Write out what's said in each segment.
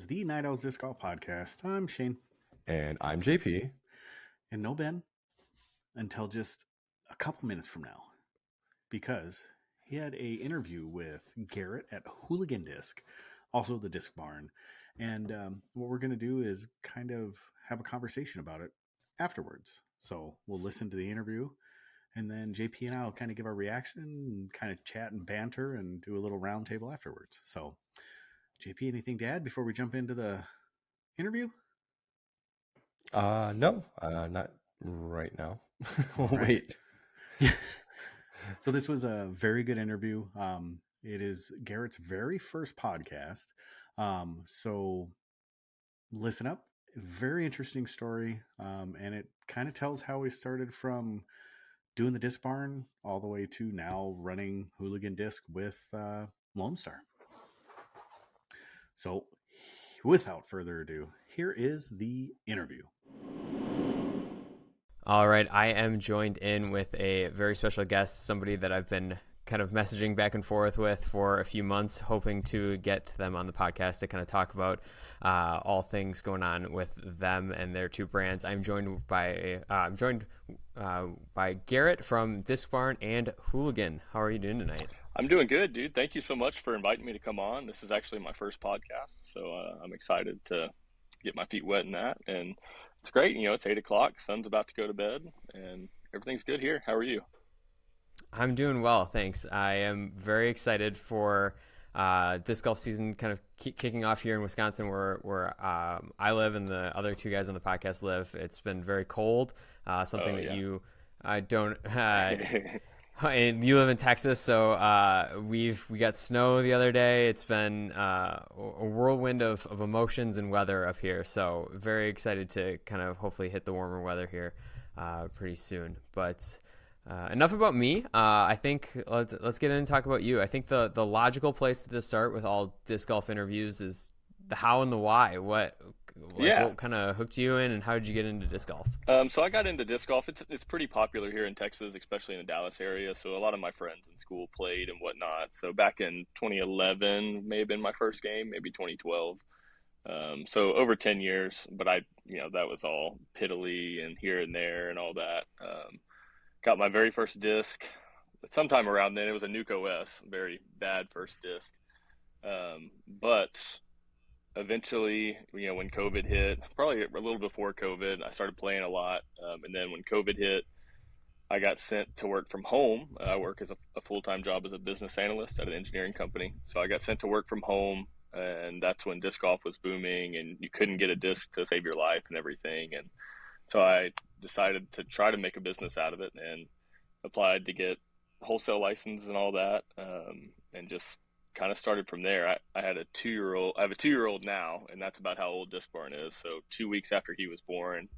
is the Night Owls Disc Golf Podcast. I'm Shane. And I'm JP. And no Ben until just a couple minutes from now, because he had a interview with Garett at Hooligan Disc, also the Disc Barn. And what we're going to do is kind of have a conversation about it afterwards. So we'll listen to the interview, and then JP and I will kind of give our reaction and kind of chat and banter and do a little round table afterwards. So JP, anything to add before we jump into the interview? No, not right now. Wait. So this was a very good interview. It is Garett's very first podcast. So listen up. Very interesting story. And it kind of tells how he started from doing the Disc Barn all the way to now running Hooligan Disc with Lone Star. So without further ado, here is the interview. All right, I am joined in with a very special guest, somebody that I've been kind of messaging back and forth with for a few months, hoping to get them on the podcast to kind of talk about all things going on with them and their two brands. I'm joined by Garett from Disc Barn and Hooligan. How are you doing tonight? I'm doing good, dude. Thank you so much for inviting me to come on. This is actually my first podcast, so I'm excited to get my feet wet in that. And it's great. You know, it's 8 o'clock. Sun's about to go to bed, and everything's good here. How are you? I'm doing well, thanks. I am very excited for disc golf season kind of kicking off here in Wisconsin, where I live and the other two guys on the podcast live. It's been very cold, something you don't. And you live in Texas, so we got snow the other day. It's been a whirlwind of emotions and weather up here. So very excited to kind of hopefully hit the warmer weather here pretty soon. But enough about me. I think let's get in and talk about you. I think the logical place to start with all disc golf interviews is the how and the why. What kind of hooked you in, and how did you get into disc golf? So I got into disc golf. It's pretty popular here in Texas, especially in the Dallas area. So a lot of my friends in school played and whatnot. So back in 2011 may have been my first game, maybe 2012. So over 10 years, but that was all piddly and here and there and all that. Got my very first disc sometime around then. It was a Nuke OS, very bad first disc. But eventually, when COVID hit, probably a little before COVID, I started playing a lot. And then when COVID hit, I got sent to work from home. I work as a full-time job as a business analyst at an engineering company. So I got sent to work from home, and that's when disc golf was booming, and you couldn't get a disc to save your life and everything. And so I decided to try to make a business out of it and applied to get wholesale license and all that, and just kind of started from there. I have a 2-year-old now, and that's about how old Disc Barn is. So 2 weeks after he was born,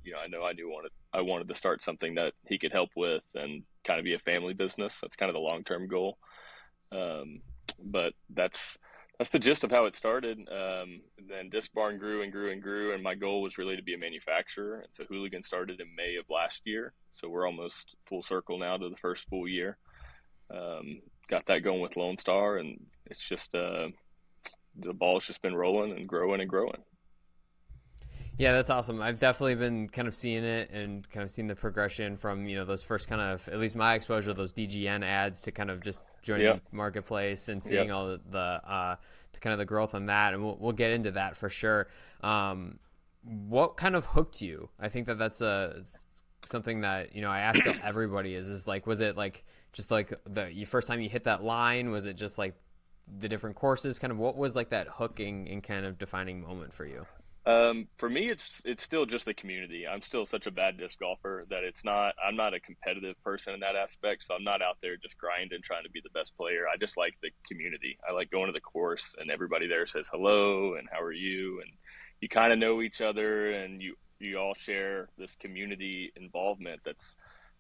I wanted to start something that he could help with and kind of be a family business. That's kind of the long-term goal. But that's the gist of how it started. Then Disc Barn grew and grew and grew, and my goal was really to be a manufacturer. And so Hooligan started in May of last year. So we're almost full circle now to the first full year. Got that going with Lone Star, and it's just the ball's just been rolling and growing and growing. Yeah, that's awesome. I've definitely been kind of seeing it and kind of seen the progression from, those first kind of, at least my exposure to those DGN ads to kind of just joining Marketplace and seeing all the kind of the growth on that. And we'll get into that for sure. What kind of hooked you? I think that's something that, I ask everybody is like, was it like, just like the first time you hit that line? Was it just like the different courses? Kind of what was like that hooking and kind of defining moment for you? For me, it's still just the community. I'm still such a bad disc golfer that I'm not a competitive person in that aspect. So I'm not out there just grinding, trying to be the best player. I just like the community. I like going to the course and everybody there says hello and how are you? And you kind of know each other, and you all share this community involvement that's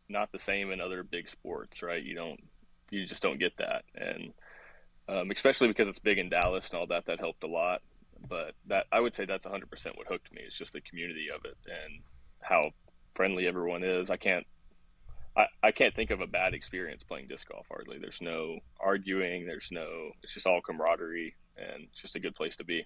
not the same in other big sports, right? You just don't get that. And especially because it's big in Dallas and all that helped a lot. But that, I would say that's 100% what hooked me. It's just the community of it and how friendly everyone is. I can't think of a bad experience playing disc golf hardly. There's no arguing. It's just all camaraderie, and it's just a good place to be.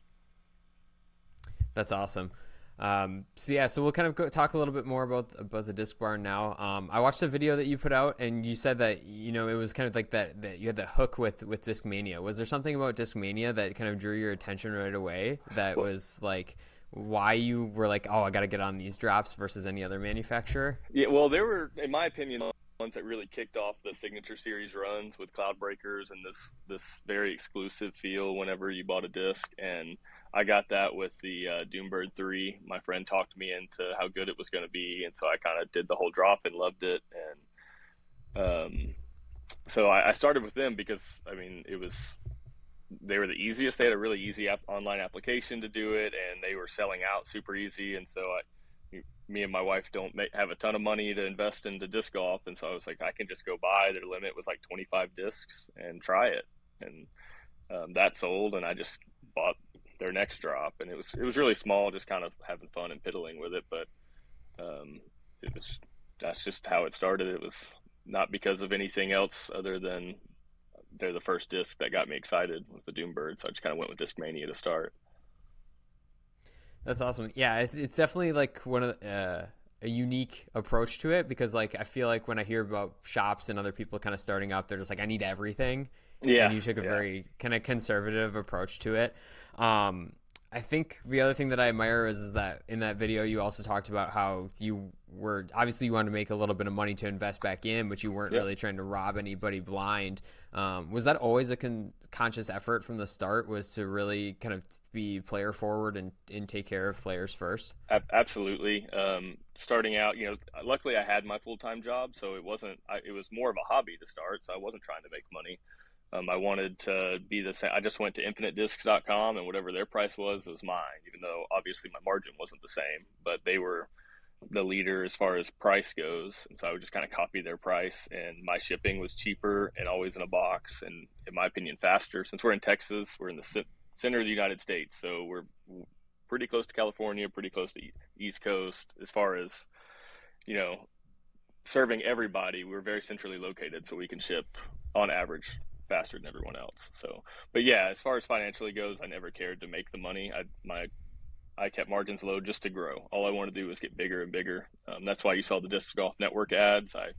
That's awesome. So we'll kind of talk a little bit more about the Disc Barn now. I watched a video that you put out, and you said that it was kind of like that you had the hook with Discmania. Was there something about Discmania that kind of drew your attention right away? That was like why you were like, oh, I got to get on these drops versus any other manufacturer? Yeah, well, there were, in my opinion, ones that really kicked off the Signature Series runs with Cloud Breakers and this very exclusive feel whenever you bought a disc. And I got that with the Doombird 3. My friend talked me into how good it was going to be, and so I kind of did the whole drop and loved it. And so I started with them because, I mean, they were the easiest. They had a really easy online application to do it, and they were selling out super easy. And so me and my wife don't have a ton of money to invest into disc golf, and so I was like, I can just go buy. Their limit was like 25 discs and try it, and that sold, and I just bought their next drop, and it was really small, just kind of having fun and piddling with it. But that's just how it started. It was not because of anything else other than they're the first disc that got me excited was the Doombird, so I just kind of went with Discmania to start. That's awesome. Yeah, it's definitely like one of a unique approach to it, because like I feel like when I hear about shops and other people kind of starting up, they're just like, I need everything. Yeah. And you took a very kind of conservative approach to it. I think the other thing that I admire is that in that video you also talked about how you were obviously you wanted to make a little bit of money to invest back in, but you weren't really trying to rob anybody blind. Was that always a conscious effort from the start, was to really kind of be player forward and take care of players first? Absolutely. Starting out, luckily I had my full-time job, so it was more of a hobby to start, so I wasn't trying to make money. I wanted to be the same. I just went to infinitediscs.com, and whatever their price was mine, even though obviously my margin wasn't the same, but they were the leader as far as price goes. And so I would just kind of copy their price, and my shipping was cheaper and always in a box, and in my opinion, faster. Since we're in Texas, we're in the center of the United States, so we're pretty close to California, pretty close to East Coast. As far as, serving everybody, we're very centrally located, so we can ship on average faster than everyone else. So, but yeah, as far as financially goes, I never cared to make the money. I kept margins low just to grow. All I wanted to do was get bigger and bigger. That's why you saw the Disc Golf Network ads. I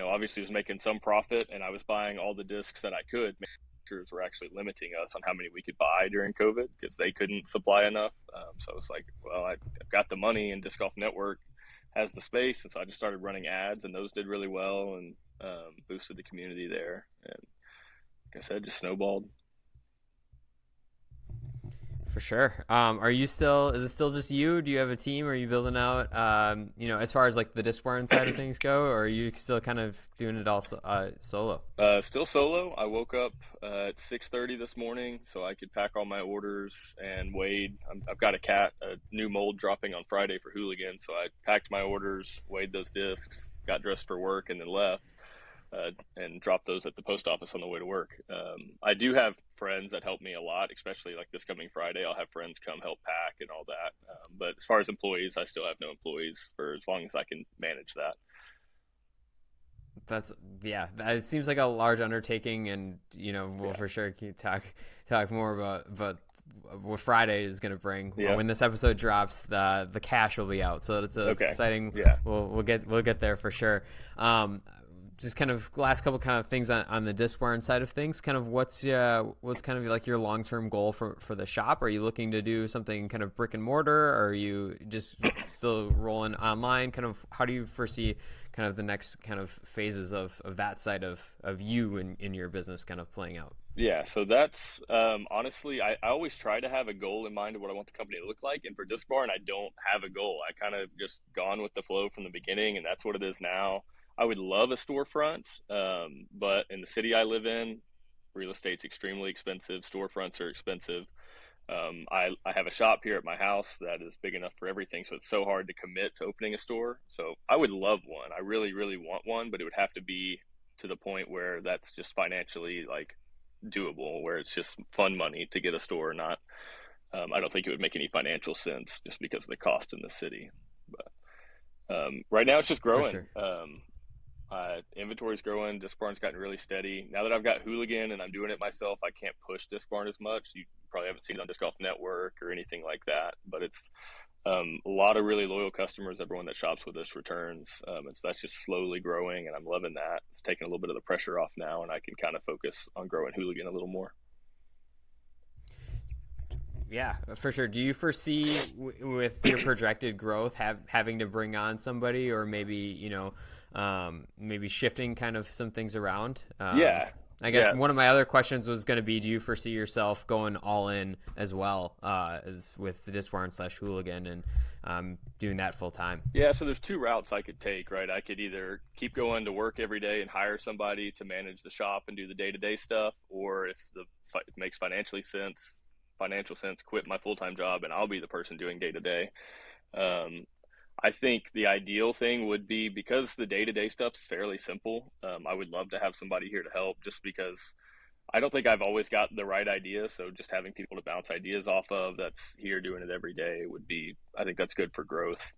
obviously was making some profit, and I was buying all the discs that I could. Manufacturers were actually limiting us on how many we could buy during COVID because they couldn't supply enough. So I was like, well, I've got the money, and Disc Golf Network has the space. And so I just started running ads, and those did really well and boosted the community there. And like I said, just snowballed. For sure. Is it still just you? Do you have a team? Are you building out, as far as like the Disc Barn side of things go, or are you still kind of doing it all solo? Still solo. I woke up at 6:30 this morning so I could pack all my orders and weighed. I've got a new mold dropping on Friday for Hooligan, so I packed my orders, weighed those discs, got dressed for work, and then left. And drop those at the post office on the way to work. I do have friends that help me a lot, especially like this coming Friday. I'll have friends come help pack and all that. But as far as employees, I still have no employees for as long as I can manage that. It seems like a large undertaking, and we'll for sure talk more about what Friday is going to bring. Yeah. When this episode drops, the cash will be out, so it's exciting. Yeah. We'll get there for sure. Just kind of last couple kind of things on the Disc Barn side of things. Kind of what's kind of like your long-term goal for the shop? Are you looking to do something kind of brick and mortar, or are you just still rolling online? Kind of how do you foresee kind of the next kind of phases of that side of you in your business kind of playing out? Yeah, so that's honestly, I always try to have a goal in mind of what I want the company to look like. And for Disc Barn, I don't have a goal. I kind of just gone with the flow from the beginning, and that's what it is now. I would love a storefront, but in the city I live in, real estate's extremely expensive. Storefronts are expensive. I have a shop here at my house that is big enough for everything, so it's so hard to commit to opening a store. So I would love one. I really, really want one, but it would have to be to the point where that's just financially like doable, where it's just fun money to get a store. Not, I don't think it would make any financial sense just because of the cost in the city. But right now it's just growing. For sure. Inventory's growing. Disc Barn's gotten really steady. Now that I've got Hooligan and I'm doing it myself, I can't push Disc Barn as much. You probably haven't seen it on Disc Golf Network or anything like that, but it's a lot of really loyal customers. Everyone that shops with us returns, and so that's just slowly growing, and I'm loving that. It's taking a little bit of the pressure off now, and I can kind of focus on growing Hooligan a little more. Yeah, for sure. Do you foresee with your projected growth having to bring on somebody, or maybe maybe shifting kind of some things around? Yeah. I guess one of my other questions was going to be, do you foresee yourself going all in as well as with the Disc Barn / Hooligan and doing that full time? Yeah, so there's two routes I could take, right? I could either keep going to work every day and hire somebody to manage the shop and do the day-to-day stuff, or if it makes financial sense, quit my full-time job and I'll be the person doing day-to-day. I think the ideal thing would be, because the day-to-day stuff's fairly simple, I would love to have somebody here to help, just because I don't think I've always got the right idea. So just having people to bounce ideas off of that's here doing it every day I think that's good for growth.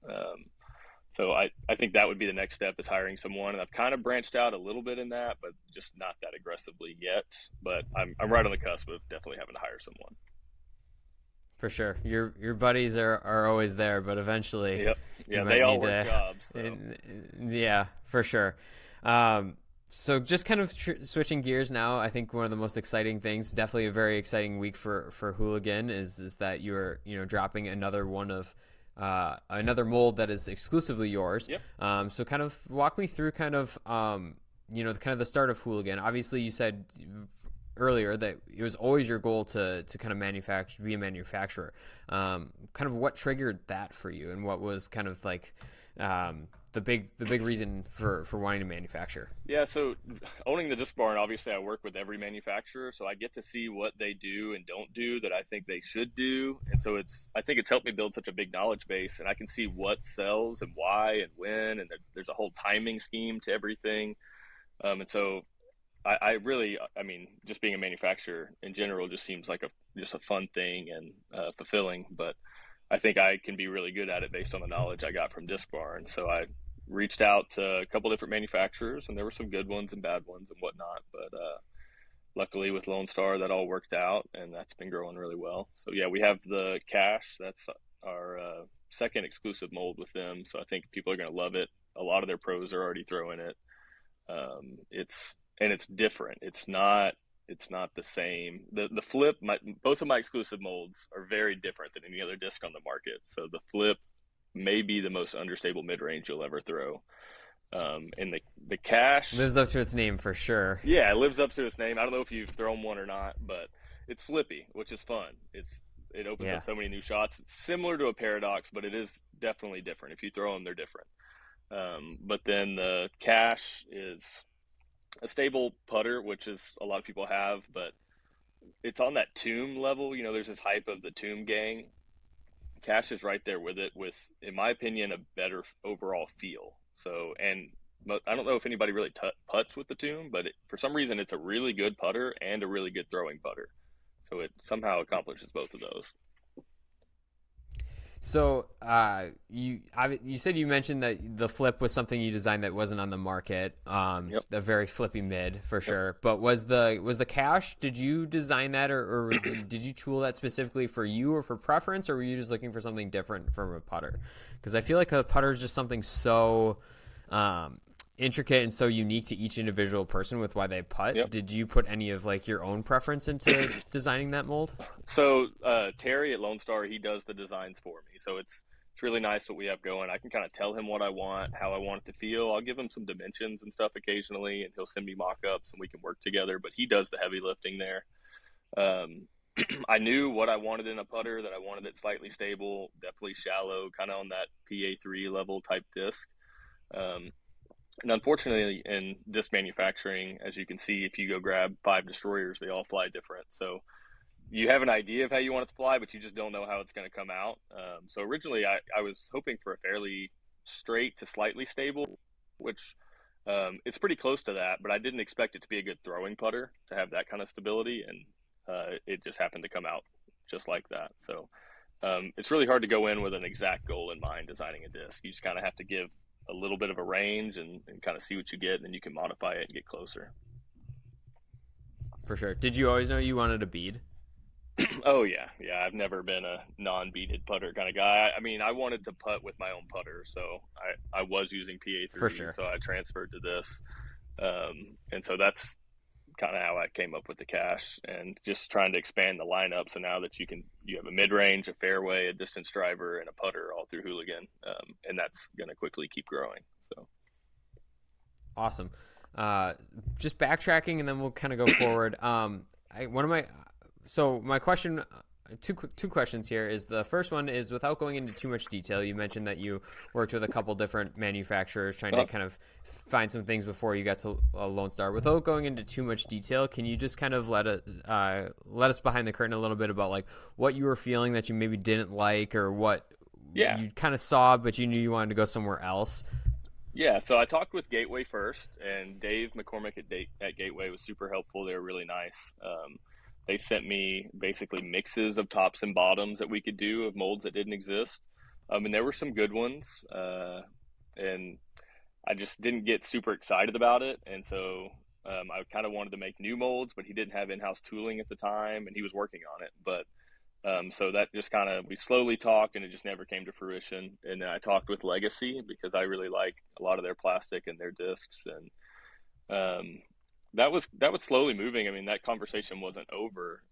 So I think that would be the next step, is hiring someone. And I've kind of branched out a little bit in that, but just not that aggressively yet. But I'm right on the cusp of definitely having to hire someone. For sure. Your buddies are always there, but eventually. Yep. Yeah, they all work jobs. So. Yeah, for sure. So just kind of switching gears now, I think one of the most exciting things, definitely a very exciting week for Hooligan, is that you're dropping another one of another mold that is exclusively yours. Yep. So kind of walk me through kind of the start of Hooligan. Obviously, you said earlier that it was always your goal to kind of be a manufacturer. Kind of what triggered that for you, and what was kind of like the big reason for wanting to manufacture? Yeah, so owning the Disc Barn, obviously I work with every manufacturer, so I get to see what they do and don't do that I think they should do. And so I think it's helped me build such a big knowledge base, and I can see what sells and why and when, and there's a whole timing scheme to everything. And so I really, just being a manufacturer in general just seems like just a fun thing and fulfilling, but I think I can be really good at it based on the knowledge I got from Disc Barn. So I reached out to a couple different manufacturers, and there were some good ones and bad ones and whatnot, but luckily with Lone Star that all worked out, and that's been growing really well. So yeah, we have the Cash. That's our second exclusive mold with them, so I think people are going to love it. A lot of their pros are already throwing it. It's different. It's not the same. The Flip, both of my exclusive molds are very different than any other disc on the market. So the Flip may be the most understable mid-range you'll ever throw. And the Cash lives up to its name for sure. Yeah, it lives up to its name. I don't know if you've thrown one or not, but it's flippy, which is fun. It opens up so many new shots. It's similar to a Paradox, but it is definitely different. If you throw them, they're different. But then the Cash is a stable putter, which is a lot of people have, but it's on that Tomb level. There's this hype of the Tomb gang. Cash is right there with it, with, in my opinion, a better overall feel. So, and I don't know if anybody really putts with the Tomb, but for some reason it's a really good putter and a really good throwing putter. So it somehow accomplishes both of those. So you said, you mentioned that the Flip was something you designed that wasn't on the market. Yep. A very flippy mid for sure. But was the Cash? Did you design that, or did you tool that specifically for you or for preference, or were you just looking for something different from a putter? Because I feel like a putter is just something so intricate and so unique to each individual person with why they putt. Yep. Did you put any of like your own preference into designing that mold? So Terry at Lone Star, he does the designs for me. So it's really nice what we have going. I can kind of tell him what I want, how I want it to feel. I'll give him some dimensions and stuff occasionally, and he'll send me mock-ups and we can work together, but he does the heavy lifting there. I knew what I wanted in a putter, that I wanted it slightly stable, definitely shallow, kind of on that PA3 level type disc. And unfortunately, in disc manufacturing, as you can see, if you go grab 5 destroyers, they all fly different. So you have an idea of how you want it to fly, but you just don't know how it's going to come out. So originally, I was hoping for a fairly straight to slightly stable, which it's pretty close to that, but I didn't expect it to be a good throwing putter to have that kind of stability, and it just happened to come out just like that. So it's really hard to go in with an exact goal in mind designing a disc. You just kind of have to give a little bit of a range and kind of see what you get, and then you can modify it and get closer. For sure. Did you always know you wanted a bead? Oh yeah, yeah. I've never been a non-beaded putter kind of guy. I mean, I wanted to putt with my own putter, so I was using For PA3, sure. so I transferred to this, and so that's kind of how I came up with the cash, and just trying to expand the lineup. So now that you have a mid-range, a fairway, a distance driver, and a putter all through Hooligan, and that's going to quickly keep growing. So Awesome. Just backtracking, and then we'll kind of go forward. My question, two questions here is the first one is, without going into too much detail, you mentioned that you worked with a couple different manufacturers trying to kind of find some things before you got to Lone Star. Without going into too much detail, can you just kind of let us behind the curtain a little bit about like what you were feeling that you maybe didn't like, or what you kind of saw but you knew you wanted to go somewhere else? Yeah, so I talked with Gateway first, and Dave McCormick at Gateway was super helpful. They were really nice. They sent me basically mixes of tops and bottoms that we could do of molds that didn't exist. And there were some good ones. And I just didn't get super excited about it. And so I kind of wanted to make new molds, but he didn't have in-house tooling at the time, and he was working on it. But so that just kind of, we slowly talked, and it just never came to fruition. And then I talked with Legacy because I really like a lot of their plastic and their discs. And that was slowly moving. I mean, that conversation wasn't over,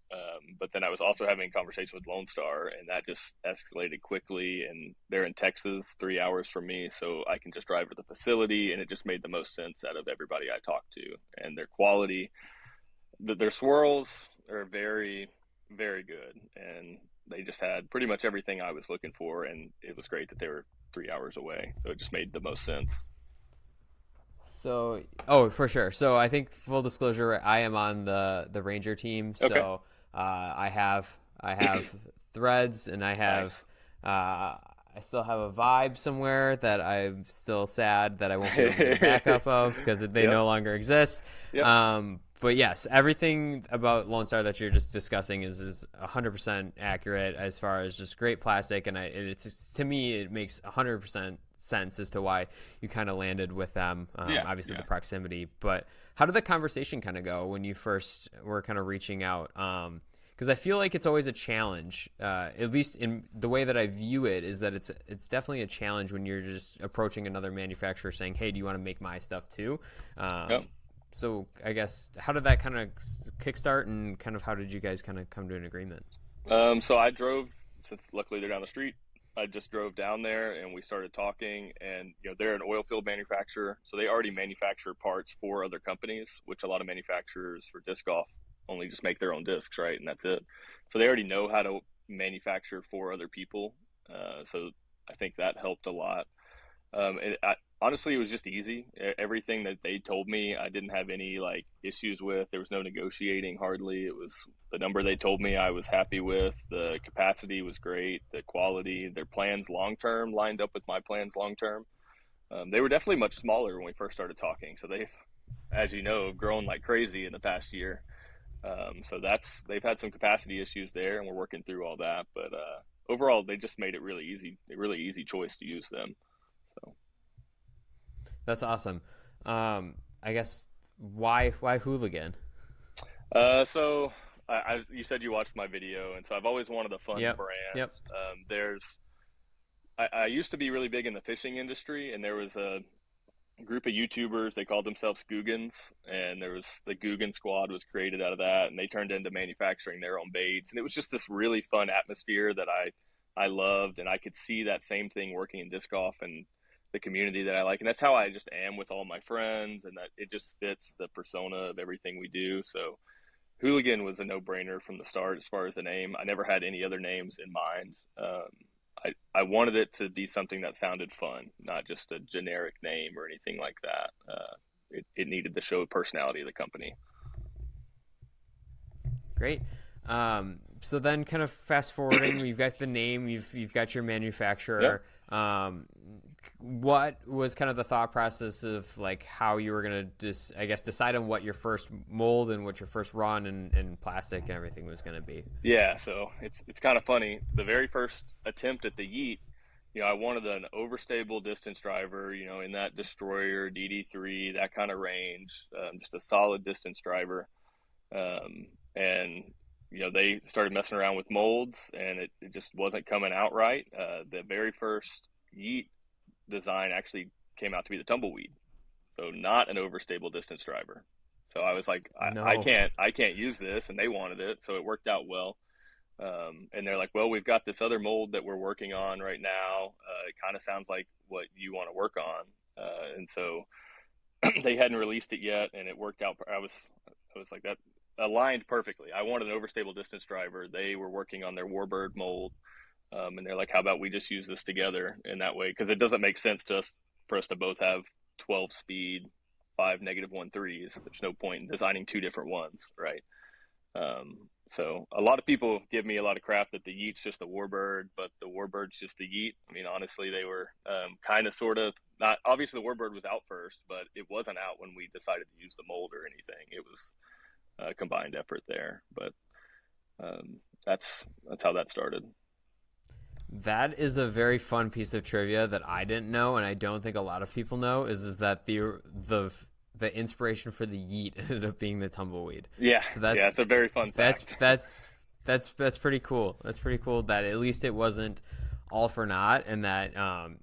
but then I was also having a conversation with Lone Star, and that just escalated quickly. And they're in Texas, 3 hours from me, so I can just drive to the facility, and it just made the most sense out of everybody I talked to. And their quality, their swirls are very, very good, and they just had pretty much everything I was looking for, and it was great that they were 3 hours away, so it just made the most sense. So, for sure. So I think, full disclosure, I am on the Ranger team. So Okay. I have threads, and I have I still have a vibe somewhere that I'm still sad that I won't be able to get back up of because they no longer exist. Yep. But yes, everything about Lone Star that you're just discussing is 100% accurate as far as just great plastic, and it's to me it makes 100% sense as to why you kind of landed with them. Obviously the proximity, but how did the conversation kind of go when you first were kind of reaching out? Because I feel like it's always a challenge, at least in the way that I view it, is that it's definitely a challenge when you're just approaching another manufacturer saying, hey, do you want to make my stuff too? So I guess, how did that kind of kickstart, and kind of how did you guys kind of come to an agreement? So I drove, since luckily they're down the street, I just drove down there, and we started talking. And they're an oil field manufacturer, so they already manufacture parts for other companies, which a lot of manufacturers for disc golf only just make their own discs, right? And that's it. So they already know how to manufacture for other people. So I think that helped a lot. Honestly, it was just easy. Everything that they told me, I didn't have any like issues with. There was no negotiating hardly. It was the number they told me I was happy with. The capacity was great. The quality, their plans long term lined up with my plans long term. They were definitely much smaller when we first started talking. So they've, as you know, grown like crazy in the past year. So they've had some capacity issues there, and we're working through all that. But overall, they just made it really easy, a really easy choice to use them. So That's awesome. I guess why Hooligan? So you said you watched my video, and so I've always wanted a fun brand. Yep. I used to be really big in the fishing industry, and there was a group of YouTubers. They called themselves Googans, and there was the Googan Squad was created out of that, and they turned into manufacturing their own baits, and it was just this really fun atmosphere that I loved, and I could see that same thing working in disc golf and the community that I like, and that's how I just am with all my friends, and that it just fits the persona of everything we do. So Hooligan was a no-brainer from the start as far as the name. I never had any other names in mind. I wanted it to be something that sounded fun, not just a generic name or anything like that. It needed to show the personality of the company. Great. So then, kind of fast forwarding, you've got the name, you've got your manufacturer. Yep. What was kind of the thought process of like how you were gonna just, I guess, decide on what your first mold and what your first run and plastic and everything was gonna be? Yeah, so it's kind of funny. The very first attempt at the Yeet, I wanted an overstable distance driver, in that destroyer, DD3, that kind of range, just a solid distance driver. And they started messing around with molds, and it just wasn't coming out right. The very first Yeet design actually came out to be the tumbleweed, so not an overstable distance driver. So I was like, I No. can't use this, and they wanted it, so it worked out well. And they're like, well, we've got this other mold that we're working on right now. It kind of sounds like what you want to work on. And so they hadn't released it yet, and it worked out. I was like, that aligned perfectly. I wanted an overstable distance driver. They were working on their Warbird mold. And they're like, how about we just use this together in that way? Because it doesn't make sense for us to both have 12 speed, 5 -1.3s. There's no point in designing two different ones, right? So a lot of people give me a lot of crap that the Yeet's just the Warbird, but the Warbird's just the Yeet. I mean, honestly, they were kind of sort of not. Obviously, the Warbird was out first, but it wasn't out when we decided to use the mold or anything. It was a combined effort there, but that's how that started. That is a very fun piece of trivia that I didn't know, and I don't think a lot of people know. Is that the inspiration for the Yeet ended up being the tumbleweed? Yeah, So that's it's a very fun fact. that's pretty cool. That's pretty cool that at least it wasn't all for naught, and that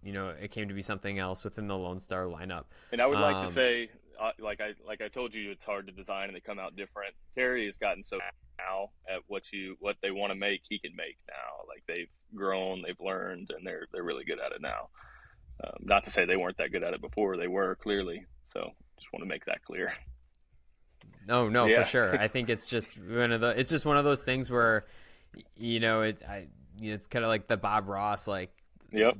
it came to be something else within the Lone Star lineup. And I would like to say, like I told you, it's hard to design and they come out different. Terry has gotten so now at what they want to make, he can make now. Like they've grown, they've learned, and they're really good at it now. Not to say they weren't that good at it before; they were clearly. So just want to make that clear. No, Yeah. for sure. I think it's just one of those things where, it's kind of like the Bob Ross, like, Yep.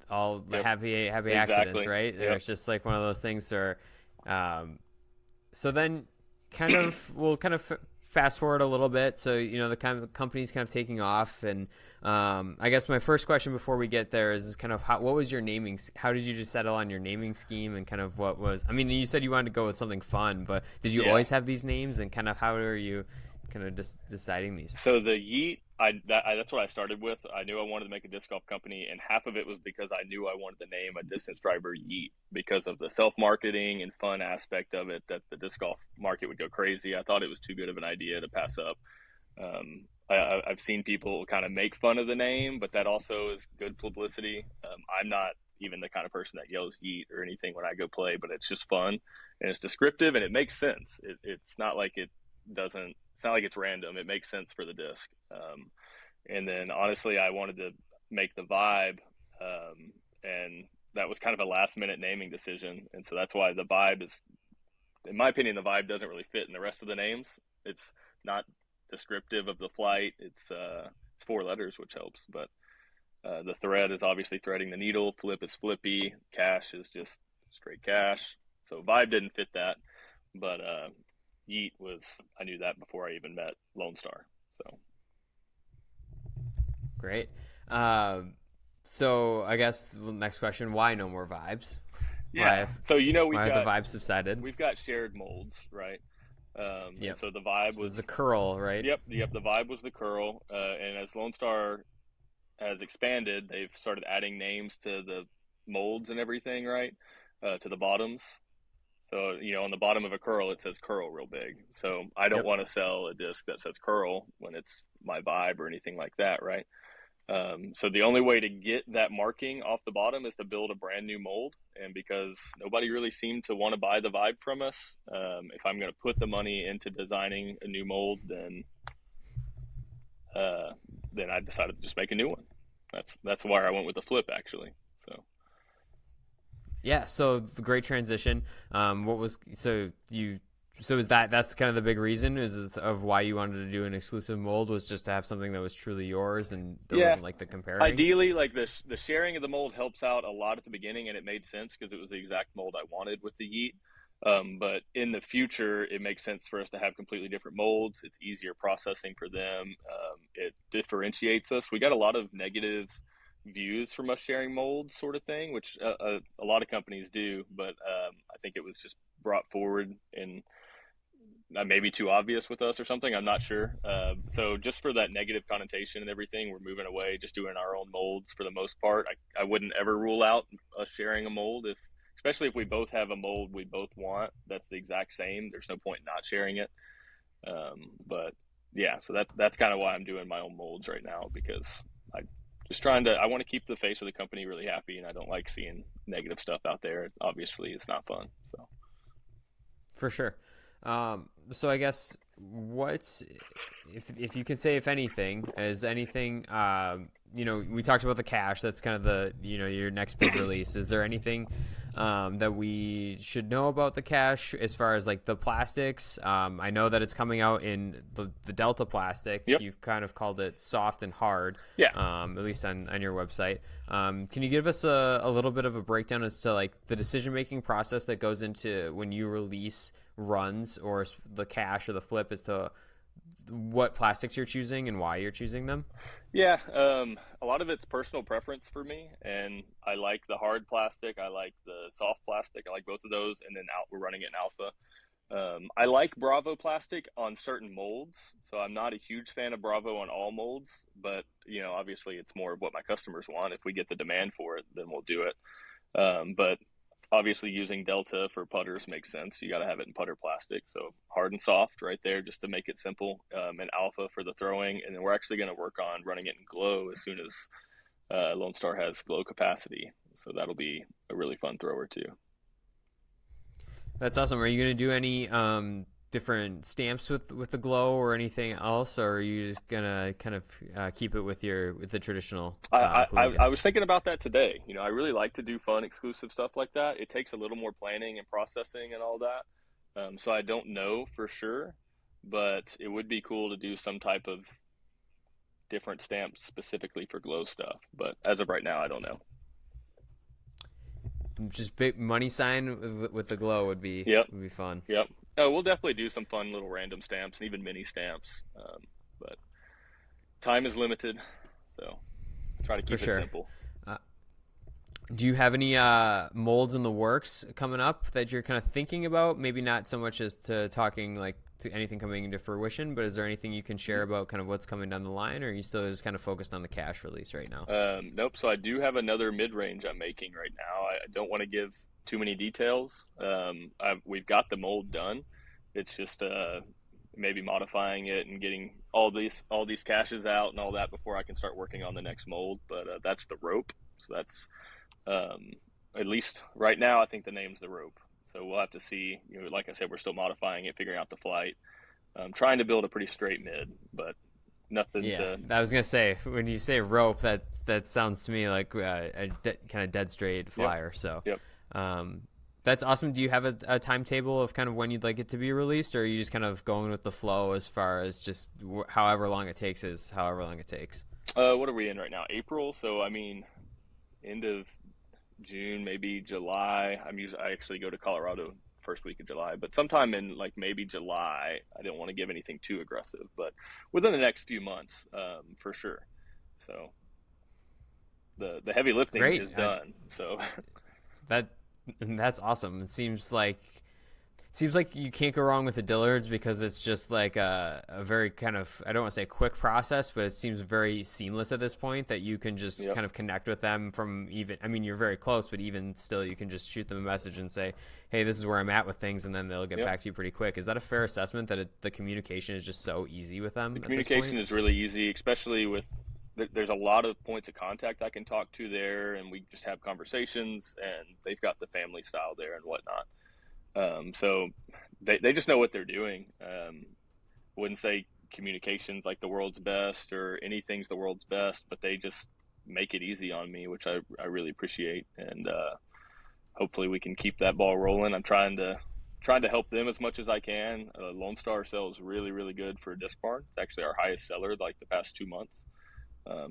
all the Yep. happy Exactly. accidents, right? Yep. It's just like one of those things where, so then we'll kind of fast forward a little bit. So, the kind of company's kind of taking off. And I guess my first question before we get there is kind of what was your naming? How did you just settle on your naming scheme, and kind of what was, I mean, you said you wanted to go with something fun, but did you always have these names, and kind of how are you kind of just deciding these? So the Yeet, that's what I started with. I knew I wanted to make a disc golf company, and half of it was because I knew I wanted to name a distance driver Yeet because of the self-marketing and fun aspect of it, that the disc golf market would go crazy. I thought it was too good of an idea to pass up. I've seen people kind of make fun of the name, but that also is good publicity. I'm not even the kind of person that yells Yeet or anything when I go play, but it's just fun and it's descriptive and it makes sense. It's not like it's not like it's random. It makes sense for the disc. And then honestly, I wanted to make the Vibe, and that was kind of a last minute naming decision. And so that's why the Vibe is, in my opinion, the Vibe doesn't really fit in the rest of the names. It's not descriptive of the flight. It's 4 letters, which helps. But the thread is obviously threading the needle. Flip is flippy. Cash is just straight cash. So Vibe didn't fit that. But Yeet was, I knew that before I even met Lone Star. So Great. So I guess the next question: why no more Vibes? yeah. So why we've have got the Vibes subsided? we've got shared molds, right? Yep. And so the Vibe It was was the curl, right? Yep. The Vibe was the curl, and as Lone Star has expanded, they've started adding names to the molds and everything, right? To the bottoms. So, on the bottom of a curl, it says curl real big. So I don't Yep. want to sell a disc that says curl when it's my Vibe or anything like that, right? So the only way to get that marking off the bottom is to build a brand new mold. And because nobody really seemed to want to buy the Vibe from us, if I'm going to put the money into designing a new mold, then I decided to just make a new one. That's why I went with the Flip, actually. So Yeah. So the great transition. So is that's kind of the big reason is of why you wanted to do an exclusive mold, was just to have something that was truly yours and there wasn't like the comparing? Ideally, like the sharing of the mold helps out a lot at the beginning, and it made sense because it was the exact mold I wanted with the Yeet. But in the future, it makes sense for us to have completely different molds. It's easier processing for them. It differentiates us. We got a lot of negative views from us sharing molds, sort of thing, which a lot of companies do. But I think it was just brought forward and maybe too obvious with us or something. I'm not sure. So just for that negative connotation and everything, we're moving away, just doing our own molds for the most part. I wouldn't ever rule out us sharing a mold, especially if we both have a mold we both want that's the exact same. There's no point in not sharing it. But yeah, so that's kind of why I'm doing my own molds right now, because I want to keep the face of the company really happy, and I don't like seeing negative stuff out there. Obviously, it's not fun. So For sure. So I guess if you can say, if anything, is anything, we talked about the cache. That's kind of your next big release. Is there anything that we should know about the cache as far as like the plastics? I know that it's coming out in the Delta plastic. Yep. You've kind of called it soft and hard. Yeah. At least on your website. Can you give us a little bit of a breakdown as to like the decision-making process that goes into when you release runs or the cache or the flip, as to what plastics you're choosing and why you're choosing them? yeah, a lot of it's personal preference for me, and I like the hard plastic. I like the soft plastic. I like both of those, and then we're running it in alpha. I like Bravo plastic on certain molds, so I'm not a huge fan of Bravo on all molds, but obviously it's more of what my customers want. If we get the demand for it, then we'll do it. But obviously using Delta for putters makes sense. You got to have it in putter plastic, so hard and soft right there, just to make it simple, and alpha for the throwing. And then we're actually going to work on running it in glow as soon as Lone Star has glow capacity, so that'll be a really fun thrower too. That's awesome. Are you going to do any different stamps with the glow or anything else, or are you just going to kind of keep it with the traditional? I was thinking about that today. I really like to do fun, exclusive stuff like that. It takes a little more planning and processing and all that. So I don't know for sure, but it would be cool to do some type of different stamps specifically for glow stuff. But as of right now, I don't know. Just big money sign with the glow would be fun. Yep. We'll definitely do some fun little random stamps and even mini stamps. But time is limited, so try to keep it simple. Do you have any molds in the works coming up that you're kind of thinking about? Maybe not so much as to talking like to anything coming into fruition, but is there anything you can share about kind of what's coming down the line, or are you still just kind of focused on the cache release right now? Nope. So I do have another mid-range I'm making right now. I don't want to give too many details. We've got the mold done. It's just maybe modifying it and getting all these caches out and all that before I can start working on the next mold. But that's the rope. So that's at least right now, I think the name's the rope. So we'll have to see. Like I said, we're still modifying it, figuring out the flight. Trying to build a pretty straight mid, but nothing. Yeah, I was gonna say, when you say rope, that sounds to me like a kind of dead straight flyer. Yep. So, that's awesome. Do you have a timetable of kind of when you'd like it to be released, or are you just kind of going with the flow as far as just however long it takes is however long it takes? What are we in right now? April. So I mean, end of June, maybe July. I actually go to Colorado first week of July, but sometime in like maybe July. I don't want to give anything too aggressive, but within the next few months, for sure. So the heavy lifting is done. So that's awesome. It seems like you can't go wrong with the Dillards, because it's just like a very kind of, I don't want to say quick process, but it seems very seamless at this point that you can just kind of connect with them from you're very close, but even still you can just shoot them a message and say, hey, this is where I'm at with things, and then they'll get back to you pretty quick. Is that a fair assessment, that the communication is just so easy with them? The communication is really easy, especially with, there's a lot of points of contact I can talk to there, and we just have conversations, and they've got the family style there and whatnot. So they just know what they're doing. Wouldn't say communication's like the world's best or anything's the world's best, but they just make it easy on me, which I really appreciate. And hopefully we can keep that ball rolling. I'm trying to help them as much as I can. Lone Star sells really, really good for Disc Barn. It's actually our highest seller like the past 2 months.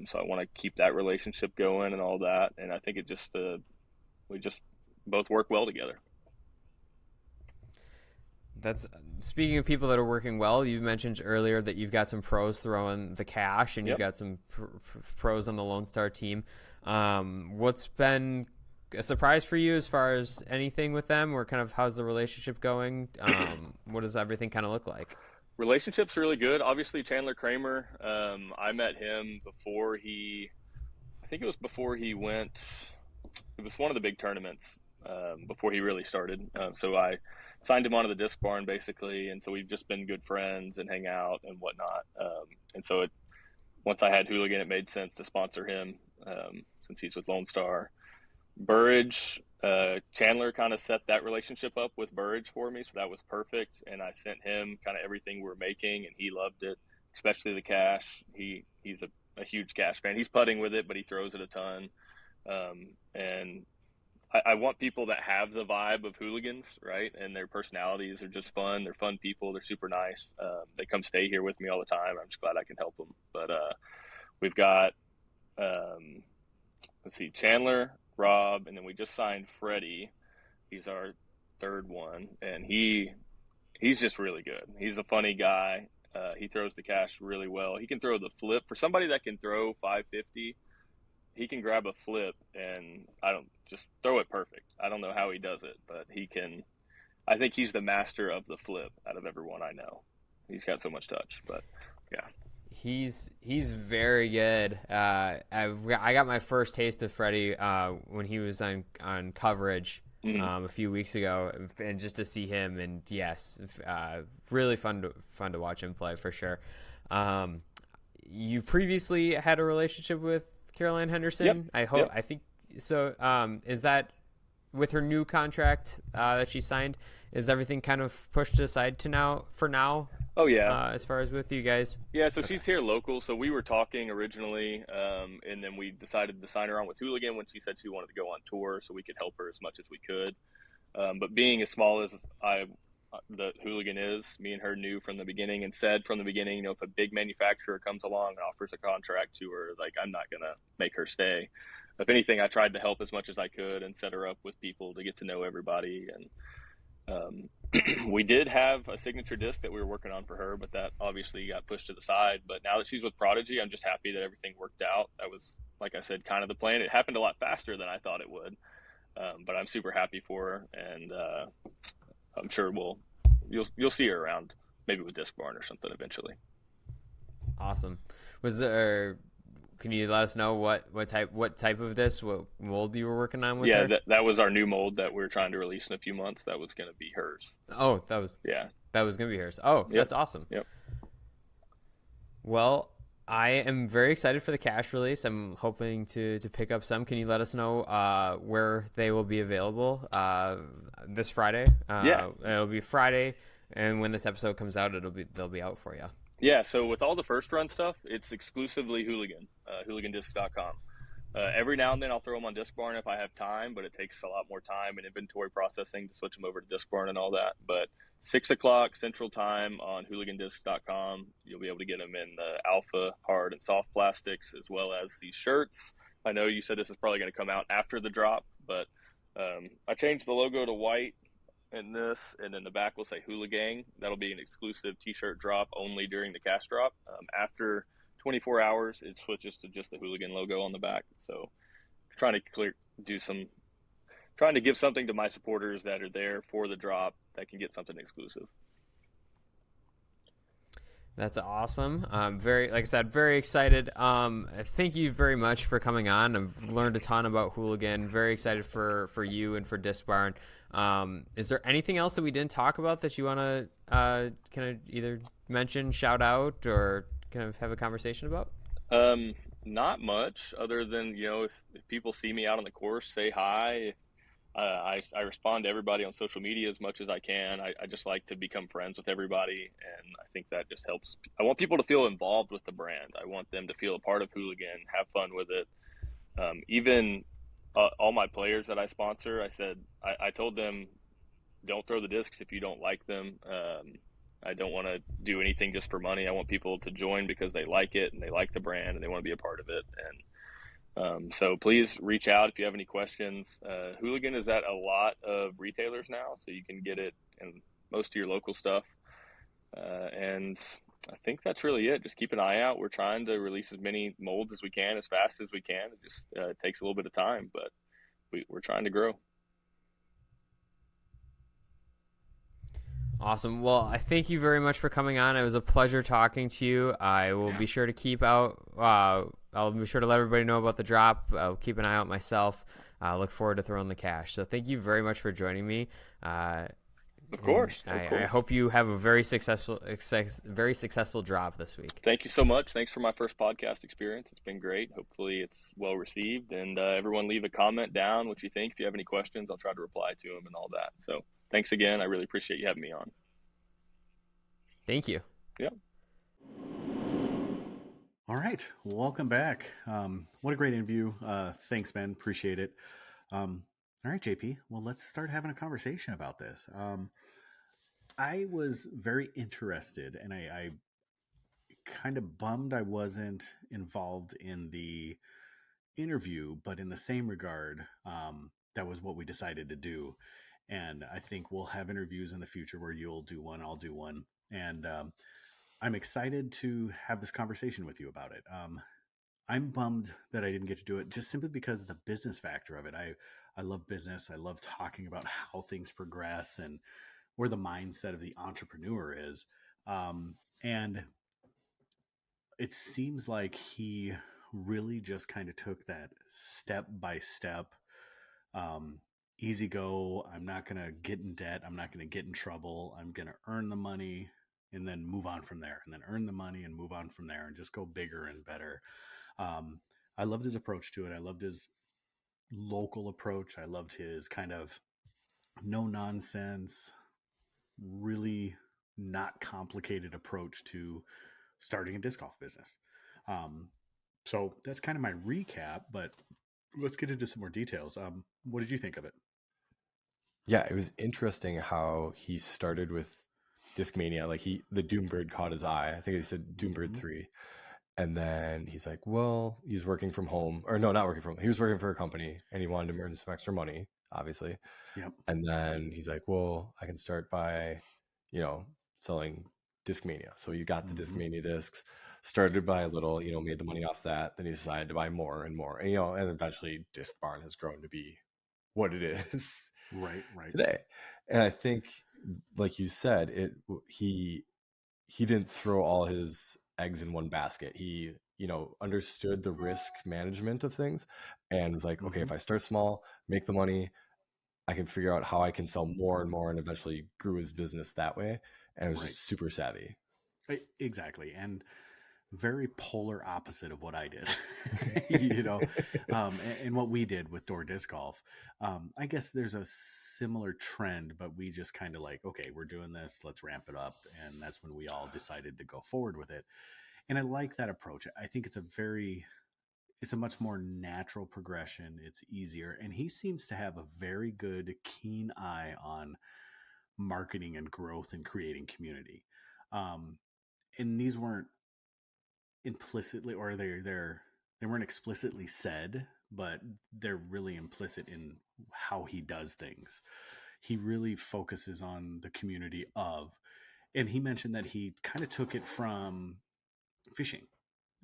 So I want to keep that relationship going and all that. And I think it just we just both work well together. That's speaking of people that are working well. You mentioned earlier that you've got some pros throwing the cache, and you've got some pros on the Lone Star team. What's been a surprise for you as far as anything with them, or kind of how's the relationship going? What does everything kind of look like? Relationship's really good. Obviously, Chandler Kramer. I met him I think it was before he went. It was one of the big tournaments before he really started. So I signed him onto the Disc Barn basically, and so we've just been good friends and hang out and whatnot. And so once I had Hooligan, it made sense to sponsor him since he's with Lone Star. Burridge, Chandler kind of set that relationship up with Burridge for me, so that was perfect. And I sent him kind of everything we were making, and he loved it, especially the cash. He's a huge cash fan. He's putting with it, but he throws it a ton. And I want people that have the vibe of hooligans, right? And their personalities are just fun. They're fun people. They're super nice. They come stay here with me all the time. I'm just glad I can help them. But we've got, let's see, Chandler, Rob, and then we just signed Freddie. He's our third one, and he's just really good. He's a funny guy. He throws the cash really well. He can throw the flip. For somebody that can throw 550, he can grab a flip and just throw it perfect. I don't know how he does it, but he can. I think he's the master of the flip out of everyone I know. He's got so much touch, but yeah. He's very good. I got my first taste of Freddie when he was on coverage a few weeks ago, and just to see him, and yes, really fun to watch him play for sure. You previously had a relationship with Caroline Henderson. Yep. I think so. Is that with her new contract that she signed? Is everything kind of pushed aside for now? Oh yeah. As far as with you guys. Yeah, so she's here local. So we were talking originally, and then we decided to sign her on with Hooligan when she said she wanted to go on tour, so we could help her as much as we could. But being as small as the Hooligan is, me and her knew from the beginning and said from the beginning, if a big manufacturer comes along and offers a contract to her, like, I'm not gonna make her stay. If anything, I tried to help as much as I could and set her up with people to get to know everybody. And we did have a signature disc that we were working on for her, but that obviously got pushed to the side. But now that she's with Prodigy, I'm just happy that everything worked out. That was, like I said, kind of the plan. It happened a lot faster than I thought it would, but I'm super happy for her, and I'm sure you'll see her around, maybe with Disc Barn or something eventually. Awesome. Can you let us know what type of disc, what mold you were working on with her? Yeah, that was our new mold that we're trying to release in a few months. That was going to be hers. Oh, that was going to be hers. Oh, Yep. That's awesome. Yep. Well, I am very excited for the cash release. I'm hoping to pick up some. Can you let us know where they will be available this Friday? Yeah. It'll be Friday, and when this episode comes out, they'll be out for you. Yeah, so with all the first run stuff, it's exclusively Hooligan, HooliganDisc.com. Every now and then I'll throw them on Disc Barn if I have time, but it takes a lot more time and inventory processing to switch them over to Disc Barn and all that. But 6 o'clock Central Time on HooliganDisc.com, you'll be able to get them in the alpha, hard, and soft plastics, as well as these shirts. I know you said this is probably going to come out after the drop, but I changed the logo to white in this, and then the back will say Hooligang. That'll be an exclusive t-shirt drop only during the cash drop. After 24 hours, it switches to just the Hooligan logo on the back. So trying to give something to my supporters that are there for the drop that can get something exclusive. That's awesome. Like I said, very excited. Thank you very much for coming on. I've learned a ton about Hooligan. Very excited for you and for Disc Barn. Is there anything else that we didn't talk about that you want to kind of either mention, shout out, or kind of have a conversation about? Not much, other than, if people see me out on the course, say hi. I respond to everybody on social media as much as I can. I just like to become friends with everybody, and I think that just helps. I want people to feel involved with the brand. I want them to feel a part of Hooligan, have fun with it. Even all my players that I sponsor, I told them, don't throw the discs if you don't like them. I don't want to do anything just for money. I want people to join because they like it and they like the brand and they want to be a part of it. And so please reach out if you have any questions. Hooligan is at a lot of retailers now, so you can get it in most of your local stuff. And I think that's really it. Just keep an eye out. We're trying to release as many molds as we can, as fast as we can. It just takes a little bit of time, but we're we're trying to grow. Awesome. Well, I thank you very much for coming on. It was a pleasure talking to you. I will be sure to keep out. I'll be sure to let everybody know about the drop. I'll keep an eye out myself. Look forward to throwing the cash. So thank you very much for joining me. Of course. I hope you have a very successful drop this week. Thank you so much. Thanks for my first podcast experience. It's been great. Hopefully it's well received, and everyone leave a comment down what you think. If you have any questions, I'll try to reply to them and all that. So thanks again. I really appreciate you having me on. Thank you. Yep. All right. Welcome back. What a great interview. Thanks, Ben. Appreciate it. All right, JP. Well, let's start having a conversation about this. I was very interested, and I kind of bummed I wasn't involved in the interview, but in the same regard, that was what we decided to do. And I think we'll have interviews in the future where you'll do one, I'll do one. And I'm excited to have this conversation with you about it. I'm bummed that I didn't get to do it just simply because of the business factor of it. I love business. I love talking about how things progress and where the mindset of the entrepreneur is. And it seems like he really just kind of took that step by step, easy go. I'm not going to get in debt. I'm not going to get in trouble. I'm going to earn the money and then move on from there, and then earn the money and move on from there, and just go bigger and better. I loved his approach to it. I loved his local approach. I loved his kind of no nonsense, really not complicated approach to starting a disc golf business. So that's kind of my recap, but let's get into some more details. What did you think of it? Yeah, it was interesting how he started with Discmania. Like the Doombird caught his eye. I think he said Doombird 3. And then he's like, well, he's working from home, or no, not working from home. He was working for a company and he wanted to earn some extra money, obviously. Yep. And then he's like, well, I can start by, selling Discmania. So you got the Discmania discs, started by a little, made the money off that. Then he decided to buy more and more. And, and eventually Disc Barn has grown to be what it is right today. And I think, like you said, he didn't throw all his eggs in one basket. He, understood the risk management of things and was like, okay, if I start small, make the money, I can figure out how I can sell more and more, and eventually grew his business that way. And it was just super savvy. Exactly. And very polar opposite of what I did, and what we did with Door Disc Golf. I guess there's a similar trend, but we just kind of like, okay, we're doing this, let's ramp it up. And that's when we all decided to go forward with it. And I like that approach. I think it's a much more natural progression. It's easier. And he seems to have a very good, keen eye on marketing and growth and creating community. And these weren't implicitly, or they weren't explicitly said, but they're really implicit in how he does things. He really focuses on the community and he mentioned that he kind of took it from fishing,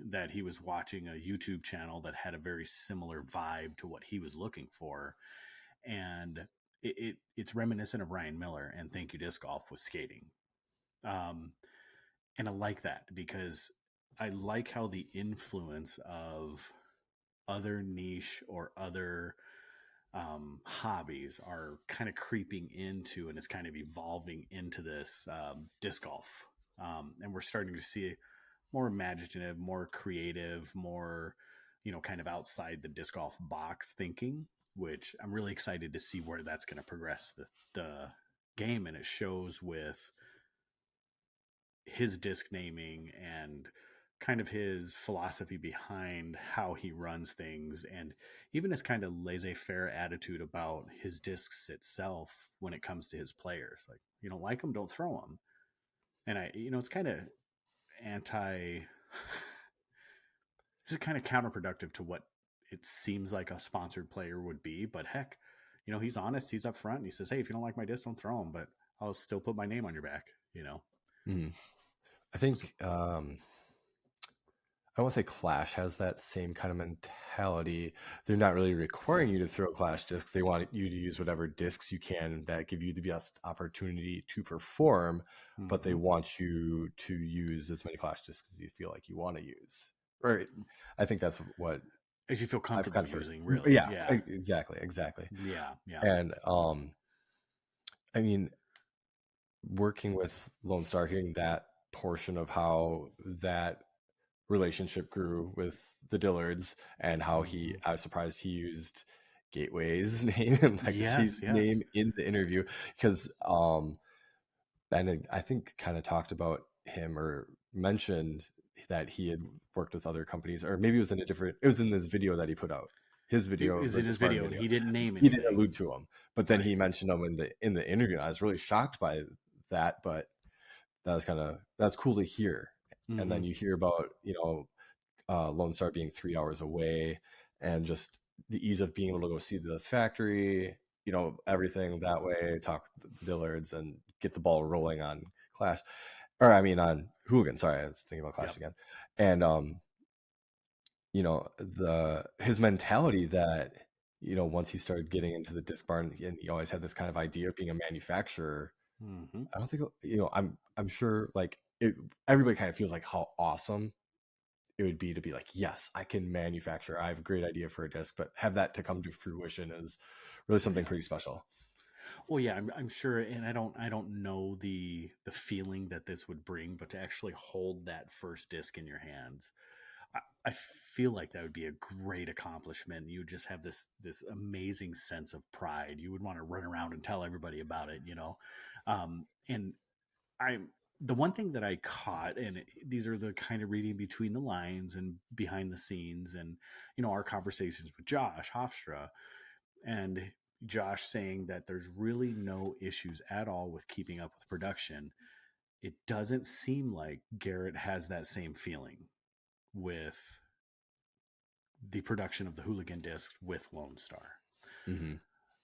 that he was watching a YouTube channel that had a very similar vibe to what he was looking for. And it's reminiscent of Ryan Miller and Thank You Disc Golf with skating. And I like that because I like how the influence of other niche or other hobbies are kind of creeping into, and it's kind of evolving into this disc golf. And we're starting to see more imaginative, more creative, more, kind of outside the disc golf box thinking, which I'm really excited to see where that's going to progress the game. And it shows with his disc naming and kind of his philosophy behind how he runs things, and even his kind of laissez-faire attitude about his discs itself when it comes to his players. Like, you don't like them, don't throw them. And it's kind of this is kind of counterproductive to what it seems like a sponsored player would be, but heck, he's honest, he's upfront, and he says, hey, if you don't like my disc, don't throw them, but I'll still put my name on your back. I think I don't want to say Clash has that same kind of mentality. They're not really requiring you to throw Clash discs. They want you to use whatever discs you can that give you the best opportunity to perform, but they want you to use as many Clash discs as you feel like you want to use. Right. I think that's what As you feel I've comfortable kind of heard. using, really. Yeah, exactly. Yeah. And I mean, working with Lone Star, hearing that portion of how that relationship grew with the Dillards and how I was surprised he used Gateway's name and Legacy's name in the interview, because Ben, I think, kind of talked about him or mentioned that he had worked with other companies, or maybe it was in this video that he put out. His video is the in his Disc Barn video, and he didn't name He anything. didn't allude to him, but then he mentioned them in the interview. And I was really shocked by that, but that's cool to hear. And then you hear about, Lone Star being 3 hours away, and just the ease of being able to go see the factory, everything that way, talk to the Dillards and get the ball rolling on Clash, or I mean on Hooligan. Sorry, I was thinking about Clash again. And his mentality that, once he started getting into the Disc Barn, and he always had this kind of idea of being a manufacturer. I don't think, I'm sure, like, everybody kind of feels like how awesome it would be to be like, yes, I can manufacture. I have a great idea for a disc, but have that to come to fruition is really something pretty special. Well, yeah, I'm sure, and I don't know the feeling that this would bring, but to actually hold that first disc in your hands, I feel like that would be a great accomplishment. You would just have this amazing sense of pride. You would want to run around and tell everybody about it, and the one thing that I caught, and these are the kind of reading between the lines and behind the scenes, and our conversations with Josh Hofstra, and Josh saying that there's really no issues at all with keeping up with production. It doesn't seem like Garett has that same feeling with the production of the Hooligan discs with Lone Star.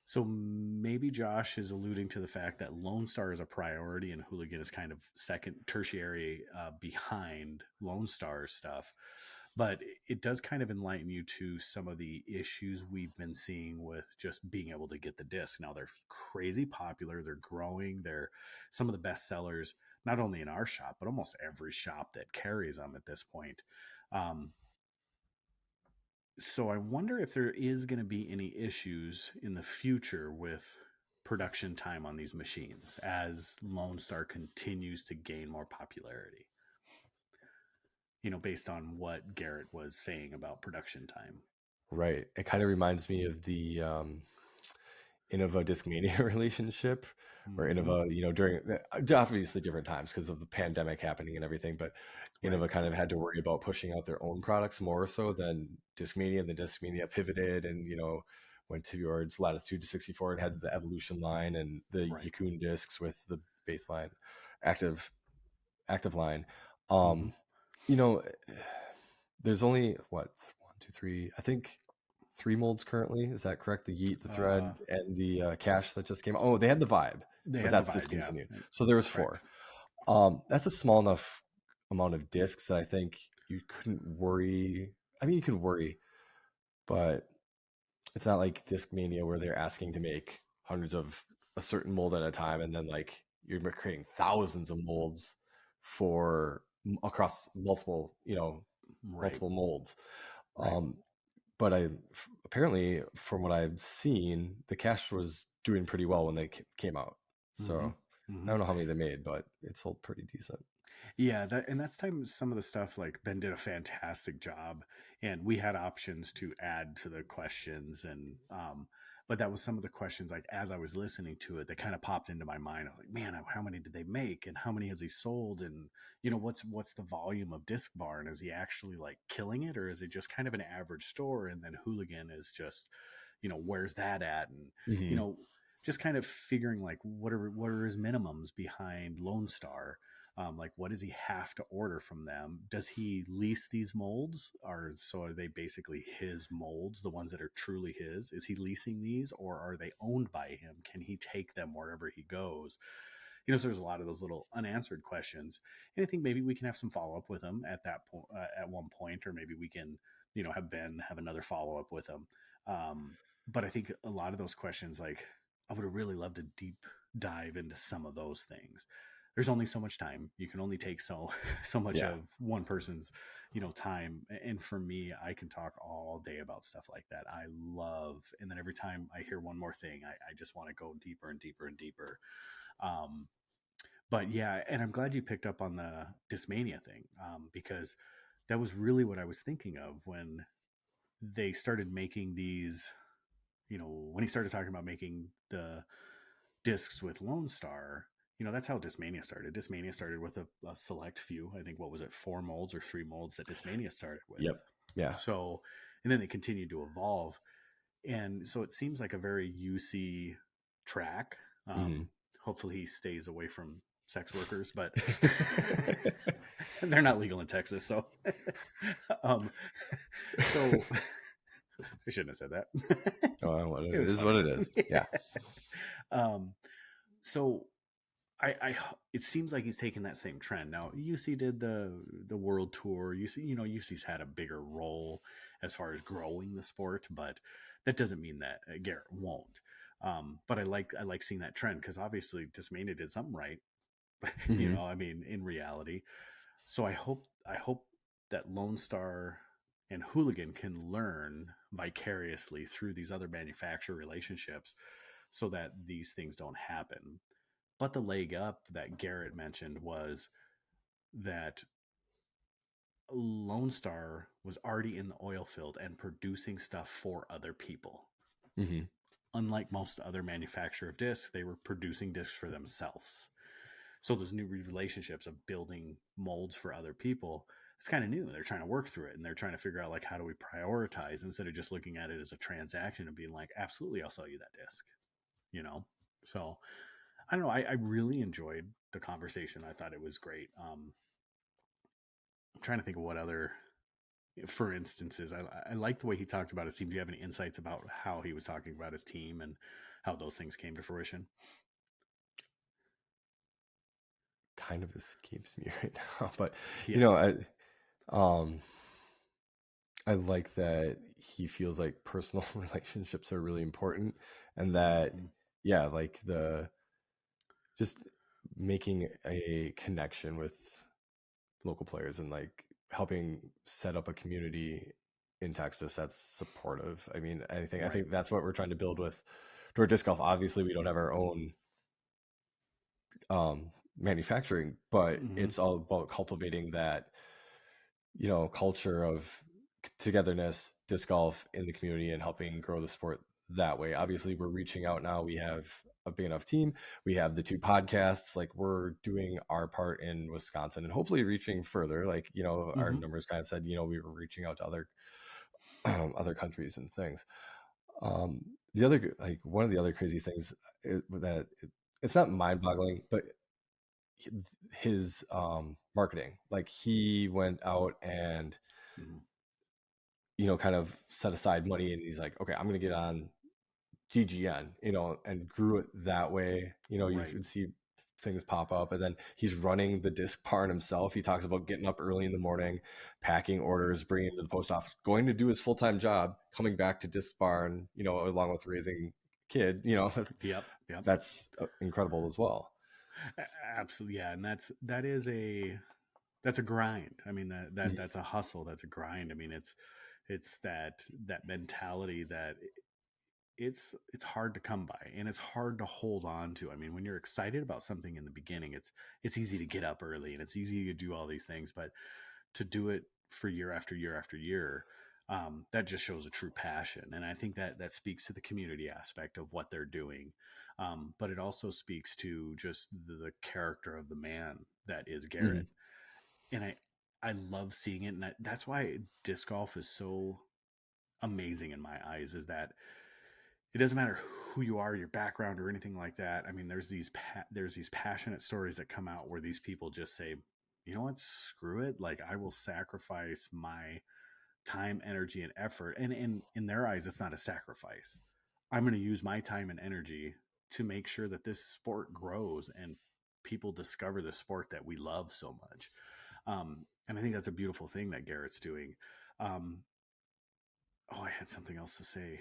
So maybe Josh is alluding to the fact that Lone Star is a priority and Hooligan is kind of second, tertiary behind Lone Star stuff. But it does kind of enlighten you to some of the issues we've been seeing with just being able to get the disc. Now they're crazy popular. They're growing. They're some of the best sellers, not only in our shop, but almost every shop that carries them at this point. So I wonder if there is going to be any issues in the future with production time on these machines as Lone Star continues to gain more popularity. Based on what Garett was saying about production time. Right. It kind of reminds me of the Innova Discmania relationship, where Innova, during obviously different times because of the pandemic happening and everything, but Innova kind of had to worry about pushing out their own products more so than Discmania. And the Discmania pivoted and, went towards Latitude to 64 and had the Evolution line and the Yukon discs with the baseline active line. There's only one, two, three, I think 3 molds currently. Is that correct? The Yeet, the Thread, and the Cash that just came out. Oh, they had the Vibe, but that's discontinued. Yeah. So there was 4. That's a small enough amount of discs that I think you couldn't worry. I mean, you can worry, but it's not like Discmania where they're asking to make hundreds of a certain mold at a time, and then like you're creating thousands of molds for across multiple, multiple molds. But apparently, from what I've seen, the Cash was doing pretty well when they came out. So I don't know how many they made, but it sold pretty decent. Yeah, that's time some of the stuff, like Ben did a fantastic job, and we had options to add to the questions, and but that was some of the questions, like as I was listening to it, that kind of popped into my mind. I was like, man, how many did they make, and how many has he sold, and what's the volume of Disc Barn? Is he actually like killing it, or is it just kind of an average store? And then Hooligan is just, where's that at? And just kind of figuring like what are his minimums behind Lone Star. Like, what does he have to order from them? Does he lease these molds, or so are they basically his molds, the ones that are truly his? Is he leasing these, or are they owned by him? Can he take them wherever he goes? So there's a lot of those little unanswered questions, and I think maybe we can have some follow up with him at that point, at one point, or maybe we can, have Ben have another follow up with him. But I think a lot of those questions, like, I would have really loved to deep dive into some of those things. There's only so much time. You can only take so much Yeah. of one person's, time. And for me, I can talk all day about stuff like that. I love, and then every time I hear one more thing, I just want to go deeper and deeper and deeper. But yeah, and I'm glad you picked up on the Discmania thing, because that was really what I was thinking of when they started making these, when he started talking about making the discs with Lone Star. That's how Discmania started. Discmania started with a select few. I think, what was it, 4 molds or 3 molds that Discmania started with. Yep. Yeah. So, and then they continued to evolve. And so it seems like a very UC track. Hopefully he stays away from sex workers, but they're not legal in Texas. So, so I shouldn't have said that. Oh, it is what it is. Yeah. So it seems like he's taking that same trend. Now, UC did the world tour. UC's had a bigger role as far as growing the sport, but that doesn't mean that Garett won't. But I like seeing that trend, because obviously Discmania did something right. In reality. So I hope that Lone Star and Hooligan can learn vicariously through these other manufacturer relationships, so that these things don't happen. But the leg up that Garett mentioned was that Lone Star was already in the oil field and producing stuff for other people. Unlike most other manufacturer of discs, they were producing discs for themselves. So those new relationships of building molds for other people, it's kind of new. They're trying to work through it, and they're trying to figure out, like, how do we prioritize, instead of just looking at it as a transaction and being like, absolutely, I'll sell you that disc. So I don't know. I really enjoyed the conversation. I thought it was great. I'm trying to think of what other, for instances, I like the way he talked about his team. Do you have any insights about how he was talking about his team and how those things came to fruition? Kind of escapes me right now, but Yeah. I like that he feels like personal relationships are really important, and that like just making a connection with local players, and like helping set up a community in Texas that's supportive. I mean, I think that's what we're trying to build with Door Disc Golf. Obviously, we don't have our own manufacturing, but it's all about cultivating that culture of togetherness, disc golf in the community, and helping grow the sport that way. Obviously, we're reaching out now. We have a big enough team. We have the 2 podcasts. Like, we're doing our part in Wisconsin, and hopefully reaching further. Like, our numbers kind of said, we were reaching out to other countries and things. The other, like, one of the other crazy things that it's not mind-boggling, but his marketing, like, he went out and kind of set aside money, and he's like, okay, I'm gonna get on GGN, and grew it that way. You would see things pop up, and then he's running the disc barn himself. He talks about getting up early in the morning, packing orders, bringing them to the post office, going to do his full-time job, coming back to disc barn, along with raising kid. Yep. That's incredible as well. Absolutely. Yeah. And that's a grind. I mean, that's a hustle. That's a grind. I mean, it's that mentality that it's hard to come by, and it's hard to hold on to. I mean, when you're excited about something in the beginning, it's easy to get up early, and it's easy to do all these things, but to do it for year after year after year, that just shows a true passion. And I think that speaks to the community aspect of what they're doing. But it also speaks to just the character of the man that is Garett. And I love seeing it. And that's why disc golf is so amazing in my eyes, is that it doesn't matter who you are, your background, or anything like that. I mean, there's these passionate stories that come out where these people just say, you know what, screw it. Like, I will sacrifice my time, energy, and effort. And in their eyes, it's not a sacrifice. I'm going to use my time and energy to make sure that this sport grows and people discover the sport that we love so much. And I think that's a beautiful thing that Garett's doing. I had something else to say.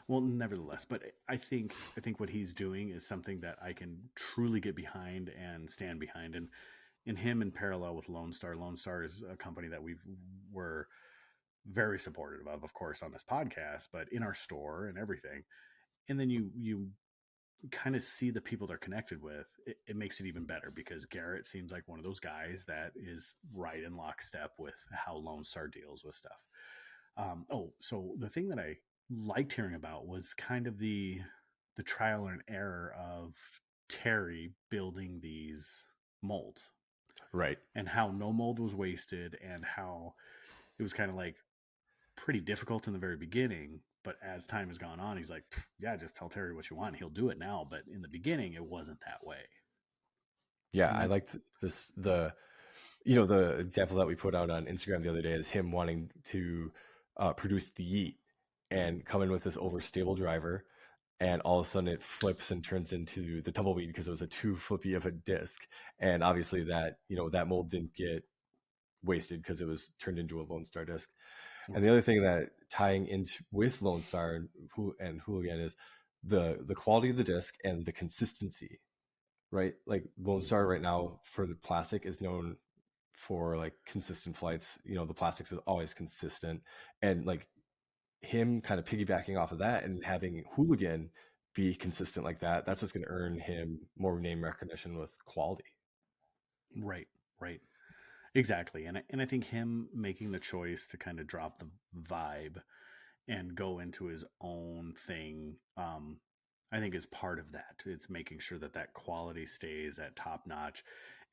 Well, nevertheless, but I think what he's doing is something that I can truly get behind and stand behind. And in him, in parallel with Lone Star. Lone Star is a company that were very supportive of course, on this podcast, but in our store and everything. And then you kind of see the people they're connected with. It makes it even better because Garett seems like one of those guys that is right in lockstep with how Lone Star deals with stuff. So the thing that I liked hearing about was kind of the trial and error of Terry building these molds, Right. and how no mold was wasted, and how it was kind of like pretty difficult in the very beginning. But as time has gone on, he's like, yeah, just tell Terry what you want. He'll do it now. But in the beginning, it wasn't that way. Yeah, And I then, liked this. The example that we put out on Instagram the other day is him wanting to produce the Yeet and come in with this overstable driver, and all of a sudden it flips and turns into the tumbleweed because it was a too flippy of a disc. And obviously that that mold didn't get wasted because it was turned into a Lone Star disc. And the other thing that tying into with Lone Star and Hooligan is the quality of the disc and the consistency, right? Like Lone Star right now for the plastic is known for like consistent flights. The plastics is always consistent, and like him kind of piggybacking off of that and having Hooligan be consistent like that, that's just going to earn him more name recognition with quality. right, right. Exactly. And I think him making the choice to kind of drop the vibe and go into his own thing, I think is part of that. It's making sure that quality stays at top notch,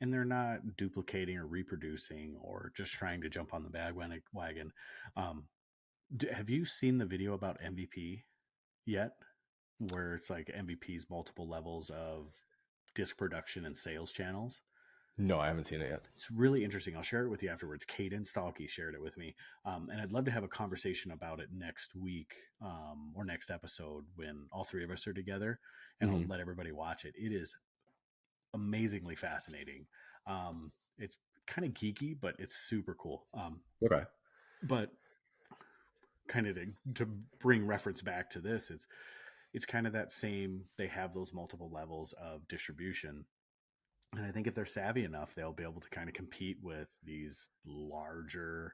and they're not duplicating or reproducing or just trying to jump on the bandwagon. Have you seen the video about MVP yet, where it's like MVP's multiple levels of disc production and sales channels? No, I haven't seen it yet. It's really interesting. I'll share it with you afterwards. Caden Stalkey shared it with me. And I'd love to have a conversation about it next week, or next episode when all three of us are together, and I'll let everybody watch it. It is amazingly fascinating. It's kind of geeky, but it's super cool. Okay. But kind of to bring reference back to this, it's kind of that same, they have those multiple levels of distribution. And I think if they're savvy enough, they'll be able to kind of compete with these larger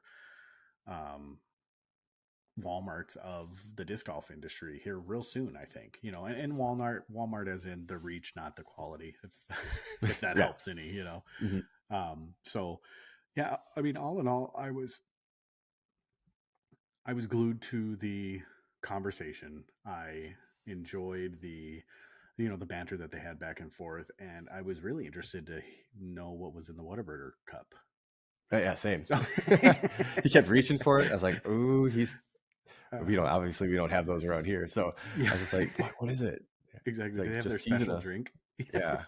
Walmarts of the disc golf industry here real soon, I think. And Walmart as in the reach, not the quality, if that Yeah. helps any, So yeah, I mean, all in all, I was glued to the conversation. I enjoyed the banter that they had back and forth, and I was really interested to know what was in the Whataburger cup. Yeah, same. He kept reaching for it. I was like, "Ooh, we don't have those around here." So yeah. I was just like, "What is it?" Exactly. Like, They have just their special us. drink. Yeah,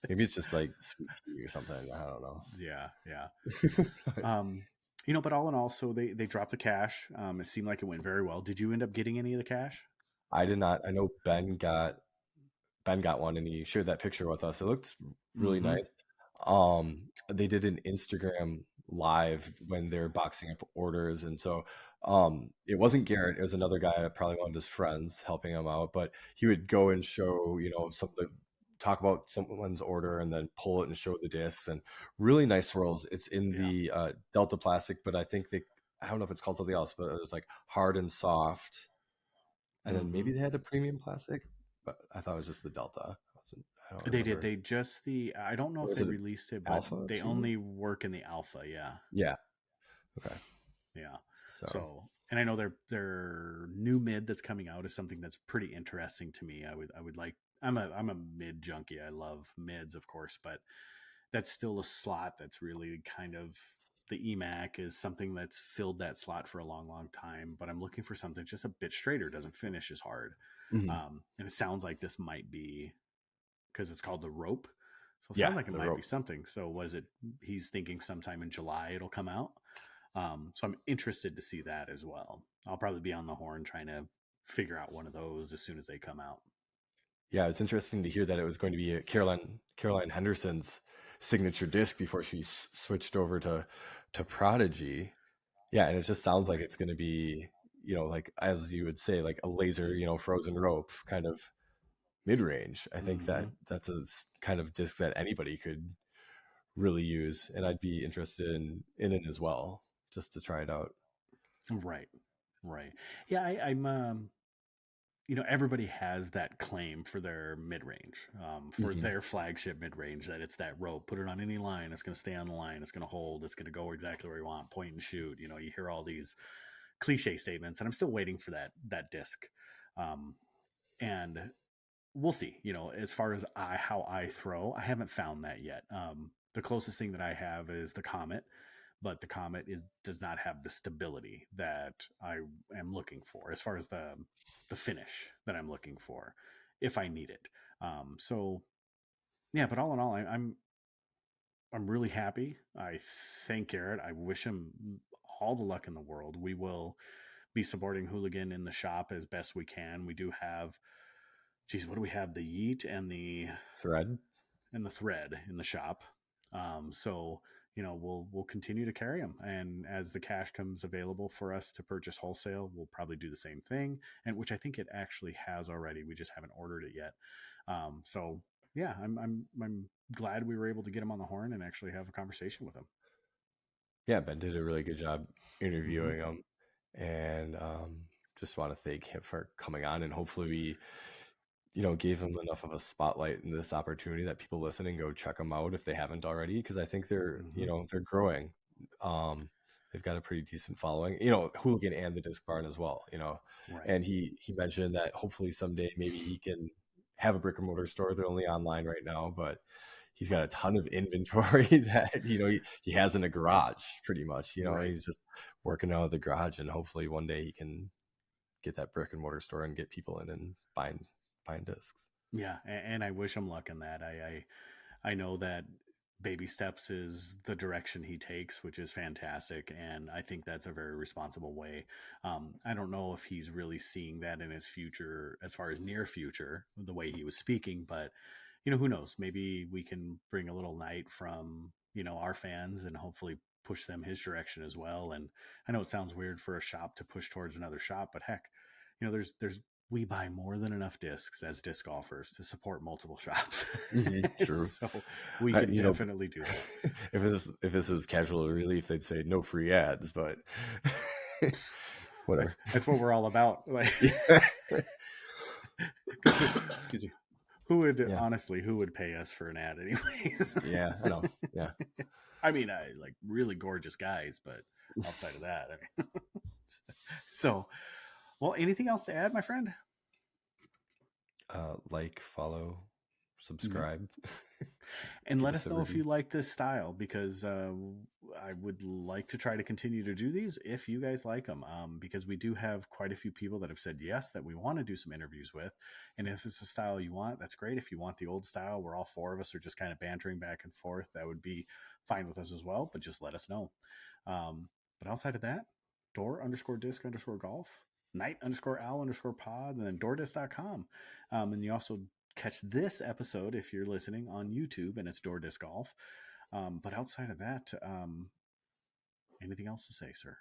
maybe it's just like sweet tea or something. I don't know. Yeah. But all in all, so they dropped the cash. It seemed like it went very well. Did you end up getting any of the cash? I did not. I know Ben got one, and he shared that picture with us. It looked really nice. They did an Instagram live when they're boxing up orders, and so it wasn't Garrett, it was another guy, probably one of his friends, helping him out. But he would go and show talk about someone's order and then pull it and show the discs, and really nice swirls. It's in the Delta plastic, but I think I don't know if it's called something else, but it was like hard and soft, and then maybe they had a premium plastic, but I thought it was just the Delta. They did. They just I don't know if they released it, but Alpha they too? only work in the Alpha. Yeah. Yeah. Okay. Yeah. So and I know their new mid that's coming out is something that's pretty interesting to me. I would like. I'm a mid junkie. I love mids, of course, but that's still a slot that's really kind of, the EMAC is something that's filled that slot for a long, long time. But I'm looking for something just a bit straighter, doesn't finish as hard. And it sounds like this might be, because it's called the Rope. So it sounds like it might be something. So what is it? He's thinking sometime in July it'll come out. So I'm interested to see that as well. I'll probably be on the horn trying to figure out one of those as soon as they come out. Yeah, it's interesting to hear that it was going to be Caroline Henderson's signature disc before she switched over to Prodigy. Yeah, and it just sounds like it's going to be, like as you would say, like a laser, frozen rope kind of mid range. I think Mm-hmm. that's a kind of disc that anybody could really use, and I'd be interested in it as well, just to try it out. Right. Right. Yeah, I'm everybody has that claim for their mid-range, for Hmm. their flagship mid-range, that it's that rope. Put it on any line, it's going to stay on the line, it's going to hold, it's going to go exactly where you want, point and shoot. You hear all these cliche statements, and I'm still waiting for that disc. And we'll see. As far as how I throw, I haven't found that yet. The closest thing that I have is the Comet, but the Comet does not have the stability that I am looking for as far as the finish that I'm looking for if I need it. So yeah, but all in all, I'm really happy. I thank Garett. I wish him all the luck in the world. We will be supporting Hooligan in the shop as best we can. We do have, geez, what do we have? The Yeet and the Thread. thread in the shop. So we'll continue to carry them, and as the cash comes available for us to purchase wholesale, we'll probably do the same thing, and which I think it actually has already. We just haven't ordered it yet. So yeah, I'm glad we were able to get him on the horn and actually have a conversation with him. Yeah, Ben did a really good job Mm-hmm. interviewing him, and just want to thank him for coming on, and hopefully we, gave him enough of a spotlight in this opportunity that people listening go check them out if they haven't already, because I think they're, Mm-hmm. they're growing. They've got a pretty decent following, Hooligan and the Disc Barn as well, Right. and he mentioned that hopefully someday maybe he can have a brick and mortar store. They're only online right now, but he's got a ton of inventory that he has in a garage pretty much. Right. He's just working out of the garage, and hopefully one day he can get that brick and mortar store and get people in and buying discs. Yeah, and I wish him luck in that. I know that baby steps is the direction he takes, which is fantastic, and I think that's a very responsible way. I don't know if he's really seeing that in his future, as far as near future, the way he was speaking, but who knows? Maybe we can bring a little night from our fans and hopefully push them his direction as well. And I know it sounds weird for a shop to push towards another shop, but heck, there's we buy more than enough discs as disc golfers to support multiple shops. True. So we can you know definitely do that. if this was casual relief, they'd say no free ads, but whatever. That's what we're all about. Like, excuse me. Yeah. Who would pay us for an ad anyways? Yeah, I know. Yeah. I mean, I like really gorgeous guys, but outside of that, I mean, so, well, anything else to add, my friend? Like, follow, Mm-hmm. subscribe. And Give let us us a know if review. you like this style, because I would like to try to continue to do these if you guys like them, because we do have quite a few people that have said yes, that we want to do some interviews with. And if it's a style you want, that's great. If you want the old style where all four of us are just kind of bantering back and forth, that would be fine with us as well, but just let us know. But outside of that, door_disc_golf, night_owl_pod, and then doordisc.com. And you also catch this episode if you're listening on YouTube, and it's Door Disc Golf. But outside of that, anything else to say, sir?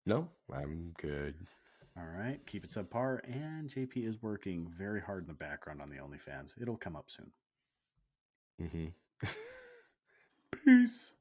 No, I'm good. All right, keep it subpar. And JP is working very hard in the background on the OnlyFans. It'll come up soon. Mm-hmm. Peace.